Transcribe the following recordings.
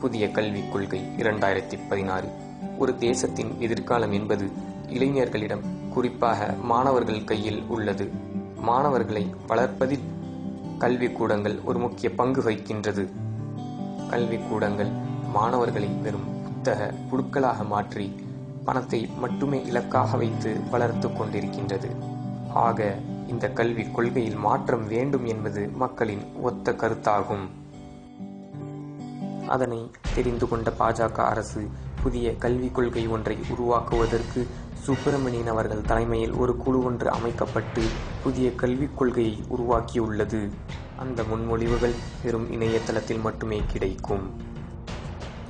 புதிய கல்விக் கொள்கை 2016. ஒரு தேசத்தின் எதிர்காலம் என்பது இளைஞர்களிடம், குறிப்பாக மாணவர்கள் கையில் உள்ளது. மாணவர்களை வளர்ப்பதில் கல்விக்கூடங்கள் ஒரு முக்கிய பங்கு வகிக்கின்றது. கல்விக்கூடங்கள் மாணவர்களை வெறும் புத்தக புழுக்களாக மாற்றி பணத்தை மட்டுமே இலக்காக வைத்து வளர்த்து கொண்டிருக்கின்றது. ஆக இந்த கல்விக் கொள்கையில் மாற்றம் வேண்டும் என்பது மக்களின் ஒத்த கருத்தாகும். அதனை தெரிந்து கொண்ட பாஜக அரசு புதிய கல்விக் கொள்கை ஒன்றை உருவாக்குவதற்கு சுப்பிரமணியன் அவர்கள் தலைமையில் ஒரு குழு ஒன்று அமைக்கப்பட்டு புதிய கல்விக் கொள்கையை உருவாக்கியுள்ளது. அந்த முன்மொழிவுகள் வெறும் இணையதளத்தில் மட்டுமே கிடைக்கும்.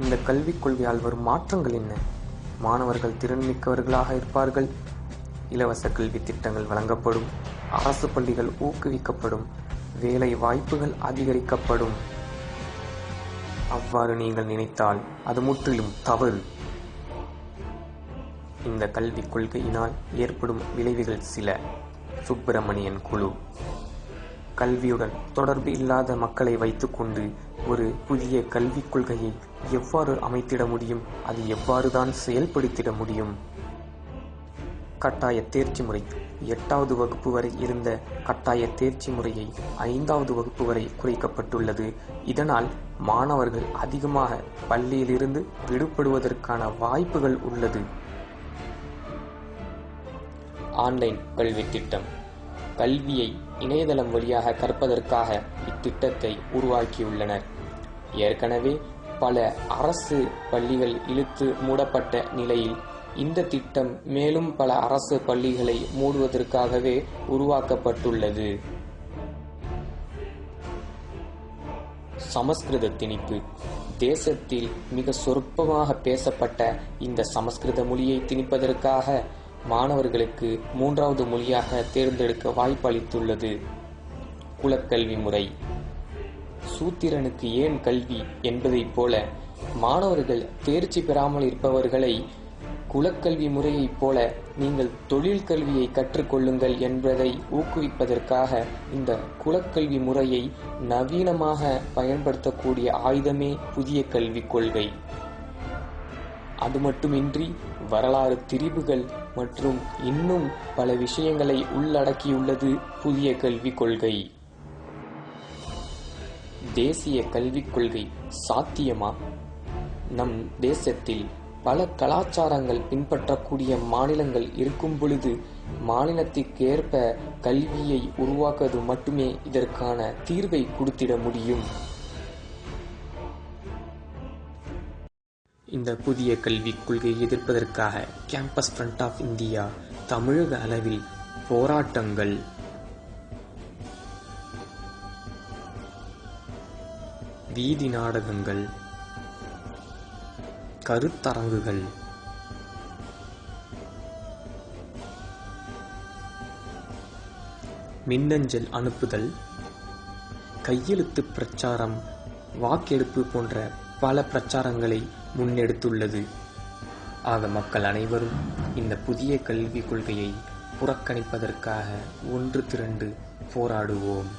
இந்த கல்விக் கொள்கையால் வரும் மாற்றங்கள் என்ன? மாணவர்கள் திறன்மிக்கவர்களாக இருப்பார்கள். இலவச கல்வி திட்டங்கள் வழங்கப்படும். அரசு பள்ளிகள் ஊக்குவிக்கப்படும். வேலை வாய்ப்புகள் அதிகரிக்கப்படும். அவ்வாறு நீங்கள் நினைத்தால் அது முற்றிலும் தவறு. இந்த கல்விக் கொள்கையினால் ஏற்படும் விளைவுகள் சில. சுப்பிரமணியன் குழு கல்வியுடன் தொடர்பு இல்லாத மக்களை வைத்துக்கொண்டு ஒரு புதிய கல்விக் கொள்கையை எவ்வாறு அமைத்திட முடியும்? அது எவ்வாறுதான் செயல்படுத்திட முடியும்? கட்டாய தேர்ச்சி முறை 8வது வகுப்பு வரை இருந்த கட்டாய தேர்ச்சி முறையை 5வது வகுப்பு வரை குறைக்கப்பட்டுள்ளது. இதனால் மாணவர்கள் அதிகமாக பள்ளியிலிருந்து விடுபடுவதற்கான வாய்ப்புகள் உள்ளது. ஆன்லைன் கல்வி திட்டம் கல்வியை இணையதளம் வழியாக கற்பதற்காக இத்திட்டத்தை உருவாக்கியுள்ளனர். ஏற்கனவே பல அரசு பள்ளிகள் இழுத்து மூடப்பட்ட நிலையில் இந்த திட்டம் மேலும் பல அரசு பள்ளிகளை மூடுவதற்காகவே உருவாக்கப்பட்டுள்ளது. சமஸ்கிருத திணிப்பு தேசத்தில் மிக சொற்பமாக பேசப்பட்ட இந்த சமஸ்கிருத மொழியை திணிப்பதற்காக மாணவர்களுக்கு 3வது மொழியாக தேர்ந்தெடுக்க வாய்ப்பு அளித்துள்ளது. குலக்கல்வி முறை சூத்திரனுக்கு ஏன் கல்வி என்பதைப் போல மாணவர்கள் தேர்ச்சி பெறாமல் இருப்பவர்களை குலக்கல்வி முறையைப் போல நீங்கள் தொழில் கல்வியை கற்றுக்கொள்ளுங்கள் என்பதை ஊக்குவிப்பதற்காக இந்த குலக்கல்வி முறையை நவீனமாக பயன்படுத்தக்கூடிய ஆயுதமே புதிய கல்விக் கொள்கை. அது மட்டுமின்றி வரலாறு திரிபுகள் மற்றும் இன்னும் பல விஷயங்களை உள்ளடக்கியுள்ளது புதிய கல்விக் கொள்கை. தேசிய கல்விக் கொள்கை சாத்தியமா? நம் தேசத்தில் பல கலாச்சாரங்கள் பின்பற்றக்கூடிய மாநிலங்கள் இருக்கும் பொழுது மாநிலத்திற்கேற்ப கல்வியை உருவாக்குவது மட்டுமே இதற்கான தீர்வை கொடுத்திட முடியும். இந்த புதிய கல்விக் கொள்கையை எதிர்ப்பதற்காக கேம்பஸ் ஃப்ரண்ட் ஆஃப் இந்தியா தமிழக அளவில் போராட்டங்கள், வீதி நாடகங்கள், கருத்தரங்குகள், மின்னஞ்சல் அனுப்புதல், கையெழுத்து பிரச்சாரம், வாக்கெடுப்பு போன்ற பல பிரச்சாரங்களை முன்னெடுத்துள்ளது. ஆக மக்கள் அனைவரும் இந்த புதிய கல்விக் கொள்கையை புறக்கணிப்பதற்காக ஒன்று திரண்டு போராடுவோம்.